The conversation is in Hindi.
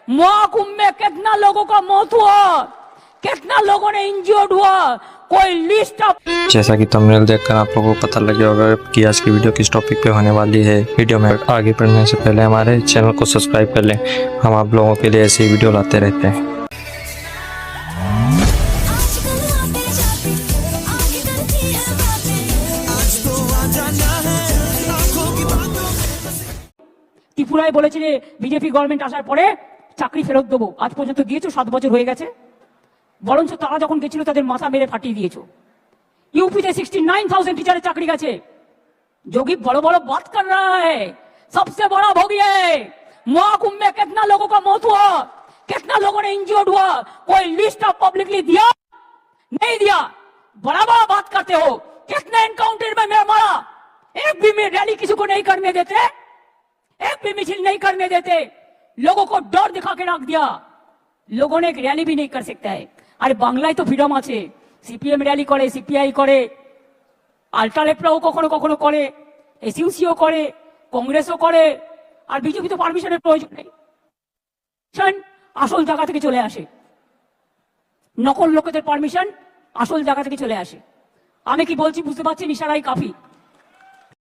महाकुंभ में कितना लोगों का मौत हुआ, कितना लोगों ने इंजर्ड हुआ, कोई लिस्ट ऑफ। जैसा कि थंबनेल देखकर आप लोगों को पता लग गया होगा कि आज की वीडियो किस टॉपिक पे होने वाली है। वीडियो में आगे बढ़ने से पहले हमारे चैनल को सब्सक्राइब कर लें। हम आप लोगों के लिए ऐसी वीडियो लाते रहते हैं। ত্রিপুরায় বলেছিলে বিজেপি গভর্নমেন্ট আসার পরে চাকরি ফেরত দেবো, আজ পর্যন্ত দিয়েছো, 7 বছর হয়ে গেছে। বরঞ্চ তারা যখন গেছিল তাদের মাথা মেরে ফাটিয়ে দিয়েছো। यूपीতে 69,000 टीचर चाकरी गए। जोगी बड़ो बड़ो बात कर रहा है, सबसे बड़ा भोगी है। महाकुंभ में कितना लोगों का मौत हुआ, कितना लोगों ने इंजर्ड हुआ, कोई लिस्ट ऑफ पब्लिकली दिया नहीं दिया? बड़ा बड़ा बात करते हो। कितने एनकाउंटर में मैं मारा, एक भी में रैली किसी को नहीं करने देते, एक भी मिছিল नहीं करने देते, लोगों को डर दिखा के रख दिया। लोगों ने एक रैली भी नहीं कर सकता है। अरे बांग्लाয় তো ফ্রিডম আছে, সিপিএম র্যালি করে, সিপিআই করে, আল্ট্রালেফরাও কখনো কখনো করে, এসইউসিও করে, কংগ্রেসও করে, আর বিজেপি তো পারমিশনের প্রয়োজন নেই। আসল জায়গা থেকে চলে আসে, নকল লোকেদের পারমিশন আসল জায়গা থেকে চলে আসে। আমি কি বলছি বুঝতে পারছেন? ইশারাই কাফি।